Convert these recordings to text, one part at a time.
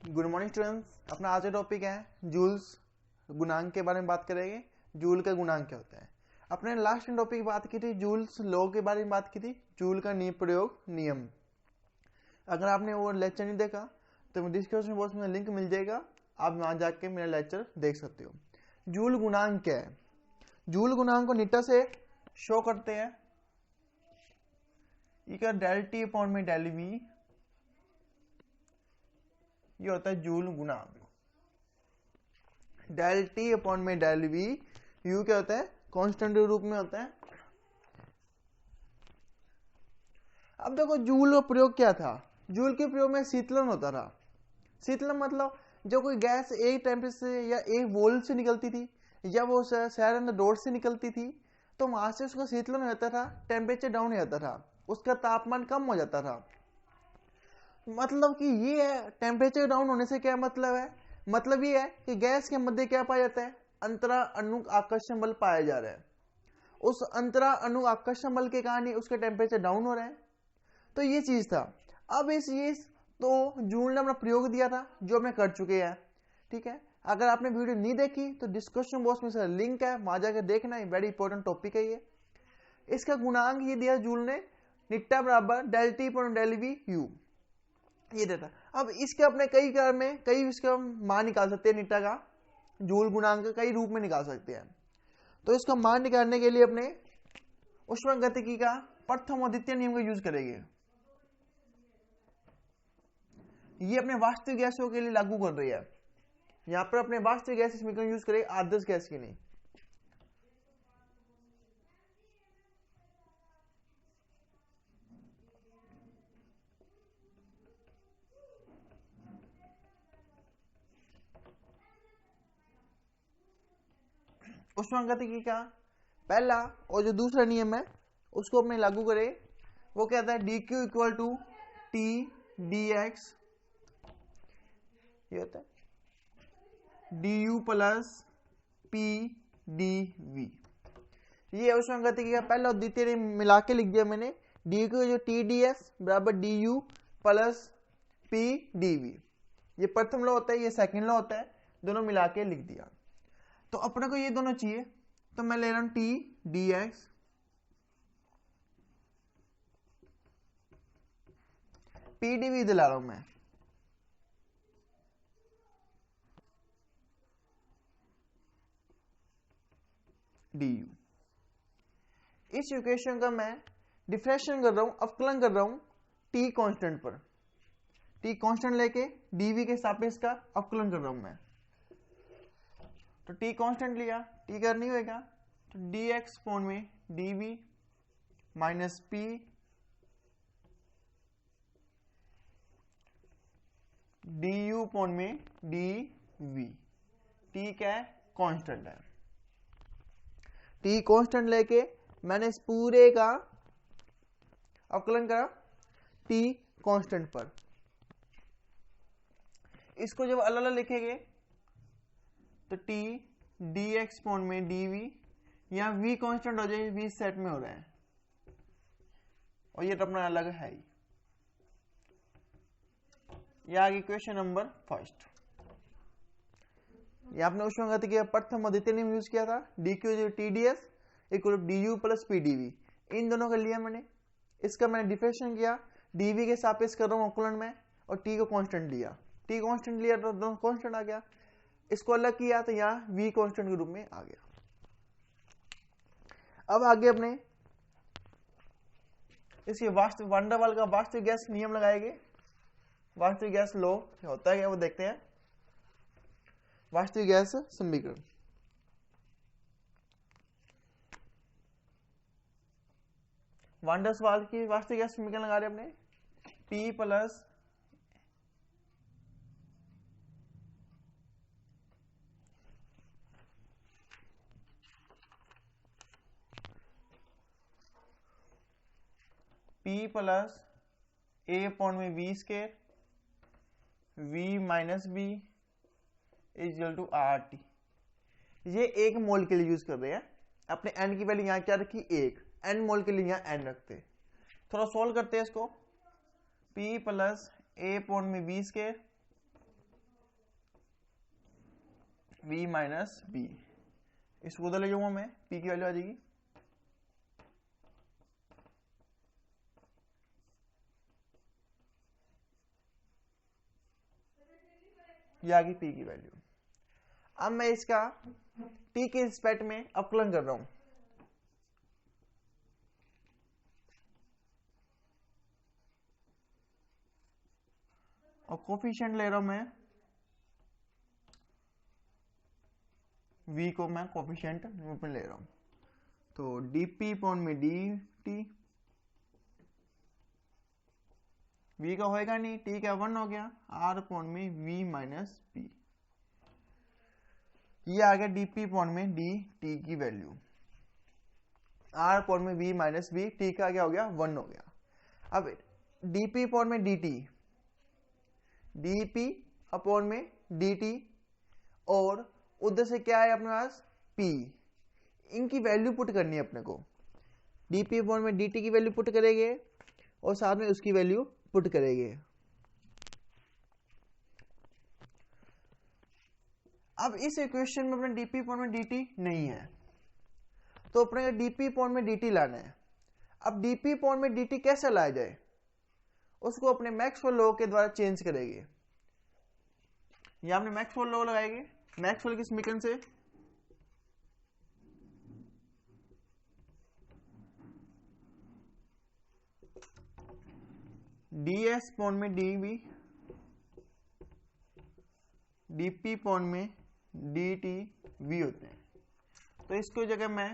Good morning students. अपना आज का टॉपिक है जूल्स गुणांक के बारे में बात करेंगे। जूल का गुणांक क्या होता है। अपने लास्ट टॉपिक बात की थी जूल्स लॉ के बारे में बात की थी, जूल का प्रयोग नियम। अगर आपने वो लेक्चर नहीं देखा तो डिस्क्रिप्शन बॉक्स में लिंक मिल जाएगा, आप वहां जाके मेरा लेक्चर देख सकते हो। जूल गुणांक क्या है। जूल गुणांक को नीटा से शो करते हैं, डेल टी अपॉन में डेल वी, ये होता है जूल गुणांक। डेल टी अपॉन में डेल वी, यू क्या होता है, कांस्टेंट के रूप में होता है। अब देखो जूल का प्रयोग क्या था। जूल के प्रयोग में शीतलन होता था। शीतलन मतलब जो कोई गैस एक टेम्परेचर से या एक वोल्ट से निकलती थी या वो शहर अंदर डॉट से निकलती थी तो वहां से उसका शीतलन हो जाता था, टेम्परेचर डाउन हो जाता था, उसका तापमान कम हो जाता था। मतलब कि ये है टेम्परेचर डाउन होने से क्या मतलब है, मतलब ये है कि गैस के मध्य क्या पाया जाता है, अंतरा अणु आकर्षण बल पाया जा रहा है। उस अंतरा अणु आकर्षण बल के कारण ही उसके टेम्परेचर डाउन हो रहे हैं। तो ये चीज था। अब ये तो जूल ने अपना प्रयोग दिया था जो हमने कर चुके हैं, ठीक है। अगर आपने वीडियो नहीं देखी तो डिस्क्रिप्शन बॉक्स में सर लिंक है, वहां जाकर देखना, वेरी इंपॉर्टेंट टॉपिक है ये। इसका गुणांक ये दिया जूल ने, निट्टा बराबर del T upon del V U, ये देता। अब इसके अपने कई कार में कई इसका मान निकाल सकते हैं, निट्टा का जूल गुणांक कई रूप में निकाल सकते हैं। तो इसका मान निकालने के लिए अपने उष्मागतिकी का प्रथम और द्वितीय नियम का यूज करेंगे। ये अपने वास्तविक गैसों के लिए लागू कर रही है। यहां पर अपने वास्तविक गैस समीकरण यूज करें, आदर्श गैस की नहीं। उष्मागतिकी का पहला और जो दूसरा नियम है उसको अपने लागू करें। वो कहता है D Q equal to T D X, ये होता है D U plus P D V. ये उष्मागतिकी का पहला और द्वितीय नियम मिला के लिख दिया मैंने। डी क्यू जो टी डी एस बराबर D U plus P D V, ये प्रथम लॉ होता है, ये सेकंड लॉ होता है, दोनों मिला के लिख दिया। तो अपने को ये दोनों चाहिए तो मैं ले रहा हूं T D X P D V दिला रहा हूं मैं। डी यू, इस इक्वेशन का मैं डिफरेंशिएशन कर रहा हूं, अवकलन कर रहा हूं टी कांस्टेंट पर। टी कांस्टेंट लेके डीवी के सापेक्ष का अवकलन कर रहा हूं मैं। तो टी कांस्टेंट लिया, टी कर नहीं होगा तो डी एक्स पॉन में DV minus P D U upon में डी वी। टी क्या है, कांस्टेंट है। टी कांस्टेंट लेके मैंने इस पूरे का अवकलन करा टी कांस्टेंट पर। इसको जब अलग अलग लिखेंगे तो टी डी एक्स पॉन में डी वी, यहां वी कांस्टेंट हो जाए, वी सेट में हो रहा है और ये तो अपना अलग है ही। ये आ गई क्वेश्चन नंबर फर्स्ट। ये आपने उष्मागतिकी प्रथम और द्वितीय नियम यूज किया था, D Q T D S equal D U plus P D V, इन दोनों का लिया मैंने। इसका मैंने डिफरेंशिएशन किया, डीवी के सापेक्ष कर रहा हूं अवकलन में और टी को कांस्टेंट लिया। टी कांस्टेंट लिया तो दोनों कांस्टेंट आ गया। इसको अलग किया तो यहां वी कांस्टेंट के रूप में आ गया। अब आगे अपने इसके वास्तविक वांडरवाल का वास्तविक गैस नियम लगाएंगे। वास्तविक गैस लॉ क्या होता है, क्या वो देखते हैं। वास्तविक गैस समीकरण, वांडरवाल की वास्तविक गैस समीकरण लगा रहे अपने, P plus P plus A upon में V square V minus B equal to R T. ये एक मोल के लिए यूज कर रहे हैं। अपने एन की वैल्यू यहां क्या रखी, एक। एन मोल के लिए यहां एन रखते। थोड़ा सोल्व करते हैं इसको। P प्लस ए अपॉन में V square v minus B, इसको उधर ले जाऊंगा मैं, p की वैल्यू आ जाएगी ये आ गई p की वैल्यू। अब मैं इसका t के रिस्पेक्ट में अवकलन कर रहा हूं, और कोफिशिएंट ले रहा हूं मैं v को, मैं कोफिशिएंट रूप में ले रहा हूं, तो dp अपॉन में dt, v का होएगा नहीं, t का 1 हो गया, r अपॉन में v माइनस p, ये आ गया dp अपॉन में dt की वैल्यू, r अपॉन में v माइनस b, t का क्या हो गया 1 हो गया। अब dp अपॉन में dt, dp अपॉन में dt, और उधर से क्या है अपने पास p, इनकी वैल्यू पुट करनी है अपने को, dp अपॉन में dt की वैल्यू पुट करेंगे और साथ में उसकी वैल्यू पुट करेंगे। अब इस इक्वेशन में अपने dp अपॉन में dt नहीं है, तो अपने dp अपॉन में dt लाना है। अब dp अपॉन में dt कैसे लाया जाए, उसको अपने मैक्सवेल लॉ के द्वारा चेंज करेंगे। यहां हमने मैक्सवेल लॉ लगाएंगे, मैक्सवेल की समीकरण से ds अपॉन में dv, dp अपॉन में dt v होते हैं, तो इसको जगह मैं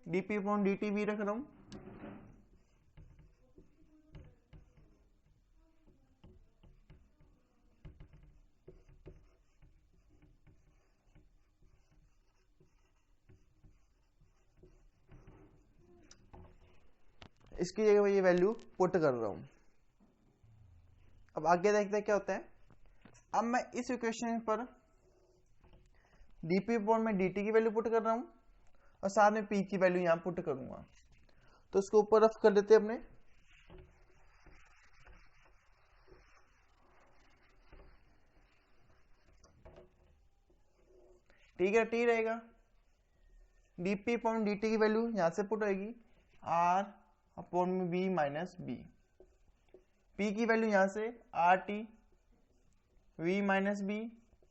dp अपॉन dt v रख रहा हूं, इसकी जगह मैं ये वैल्यू पुट कर रहा हूं। अब आगे देखते हैं क्या होता है। अब मैं इस इक्वेशन पर dp अपॉन में dt की वैल्यू पुट कर रहा हूं और साथ में p की वैल्यू यहां पुट करूंगा, तो इसको ऊपर रफ कर देते हैं अपने, ठीक है, t रहेगा, dp अपॉन dt की वैल्यू यहां से पुट होगी r अपॉन में b माइनस b, p की वैल्यू यहां से rt v minus b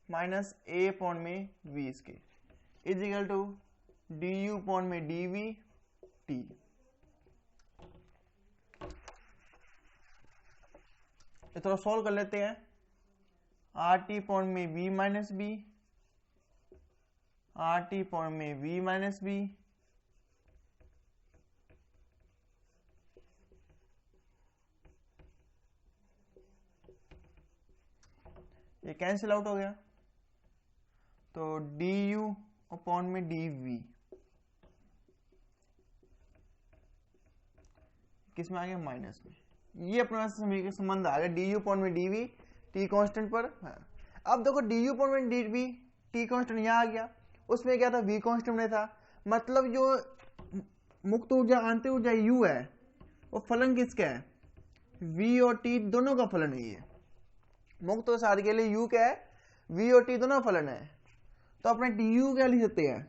minus a upon में v इसके is equal to du upon में dv t। ये थोड़ा सॉल्व कर लेते हैं, rt अपॉन में v minus b, rt upon में v माइनस b, ये कैंसिल आउट हो गया, तो du अपॉन में dv किस में आ गया माइनस में, ये अपने पास संबंध आ गया du अपॉन में dv t कांस्टेंट पर। हाँ। अब देखो du अपॉन में dv t कांस्टेंट यहां आ गया, उसमें क्या था v कांस्टेंट में था, मतलब जो मुक्त ऊर्जा आंतरिक ऊर्जा u है वो फलन किसका है, v और t दोनों का फलन है। ये मुक्त प्रसार के लिए u क्या है, v और t दोनों फलन है, तो अपने du क्या लिख सकते हैं,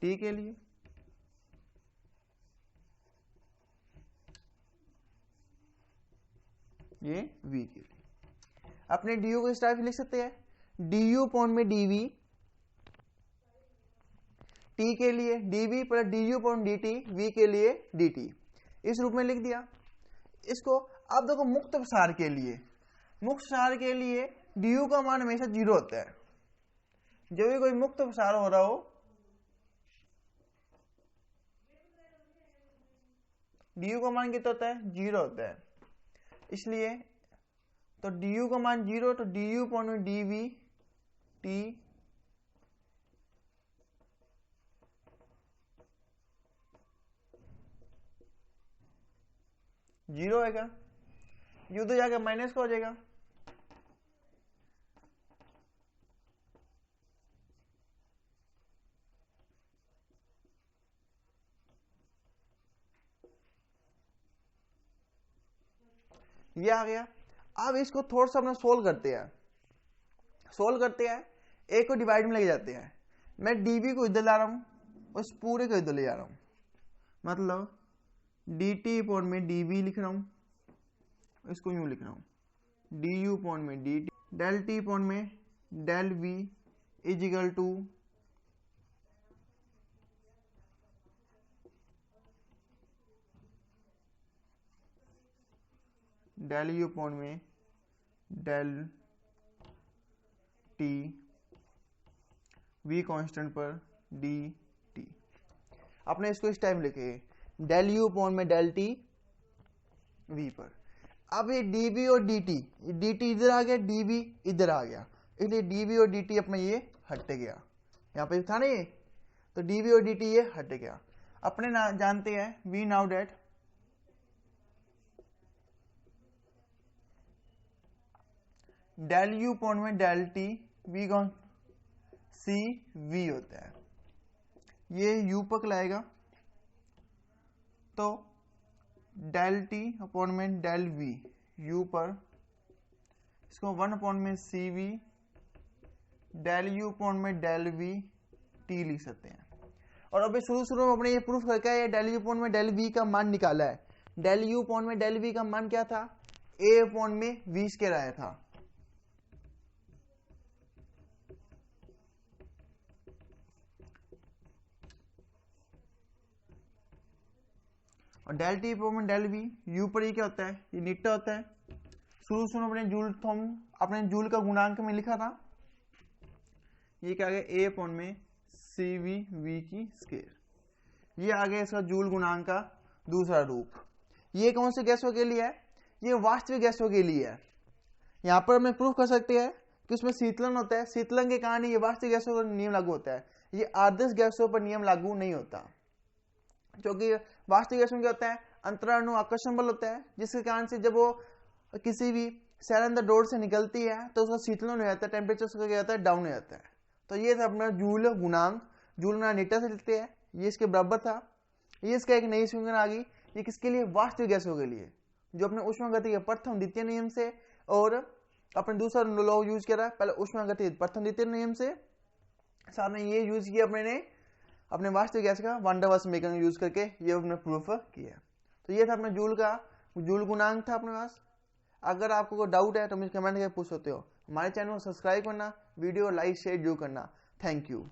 t के लिए, ये v के लिए अपने du को इस टाइप से लिख सकते हैं, du अपॉन में dv t के लिए dv plus du upon dt v के लिए dt, इस रूप में लिख दिया इसको। अब देखो मुक्त प्रसार के लिए, मुक्त प्रसार के लिए du का मान हमेशा 0 होता है, जब भी कोई मुक्त प्रसार हो रहा हो du का मान कितना होता है 0 होता है, इसलिए तो du का मान 0, तो du अपॉन में dv t 0 आएगा, u तो जाकर माइनस का हो जाएगा, ये आ गया। अब इसको थोड़ा सा अपना सोल्व करते हैं, ए को डिवाइड में लेके जाते हैं। मैं dv को इधर ला रहा हूं और इस पूरे को इधर ले जा रहा हूं, मतलब dt अपॉन में dv लिख रहा हूं, इसको यूं लिख रहा हूं du अपॉन में dt, डेल t अपॉन में del v is equal to del u upon में डेल t v कांस्टेंट पर dt। आपने इसको इस टाइम लिखे डेल u अपॉन में डेल t v पर। अब ये dv और dt इधर आ गया, dv इधर आ गया, इसलिए dv और dt अपना ये हट गया, यहाँ पे था ना ये, तो dv और dt ये हट गया। अपने जानते हैं we know that del u upon में डेल t v कौन c v होता है, ये u पर लाएगा तो डेल t अपॉन में डेल v u पर, इसको 1 अपॉन में सी वी डेल u अपॉन में डेल v t लिख सकते हैं। और अभी शुरू में अपने ये प्रूफ करके आए, डेल u अपॉन में डेल v का मान निकाला है। डेल u अपॉन में डेल v का मान क्या था, a अपॉन में v स्क्वायर आया था। और del T upon del V U पर ये क्या होता है, ये निट्टा होता है। शुरू अपने जूल थॉम अपने जूल का गुणांक में लिखा था, ये क्या आ गया ए अपॉन में सी वी वी की स्क्वायर। ये आ गया इसका जूल गुणांक का दूसरा रूप। ये कौन से गैसों के लिए है, ये वास्तविक गैसों के लिए है। यहाँ पर हमें प्रूफ कर सकते हैं कि उसमें शीतलन होता है, शीतलन के कारण ये वास्तविक गैसों पर नियम लागू होता है, ये आदर्श गैसों पर नियम लागू नहीं होता। क्योंकि वास्तविक गैसों में क्या होता है, अंतराणु आकर्षण बल होता है, जिसके कारण से जब वो किसी भी सिलेंडर डोर से निकलती है तो उसका शीतलन हो जाता है, टेम्परेचर उसका क्या होता है, डाउन हो जाता है। तो ये था अपना जूल गुणांक, जूल गुणांक नीटा से लिखते हैं, ये इसके बराबर था। ये इसका एक नई समीकरण आ गई, ये किसके लिए, वास्तविक गैसों के लिए, जो अपने उष्मागति के प्रथम द्वितीय नियम से और अपने दूसरा लॉ यूज करा, पहले उष्मागति प्रथम द्वितीय नियम से, साथ में ये यूज किया अपने वास्तविक गैस का वान डेर वाल्स समीकरण यूज करके ये अपने प्रूफ किया। तो ये था अपने जूल गुणांक था अपने पास। अगर आपको कोई डाउट है तो मुझे कमेंट करके पूछ सकते हो। हमारे चैनल को सब्सक्राइब करना, वीडियो लाइक शेयर जरूर करना। Thank you.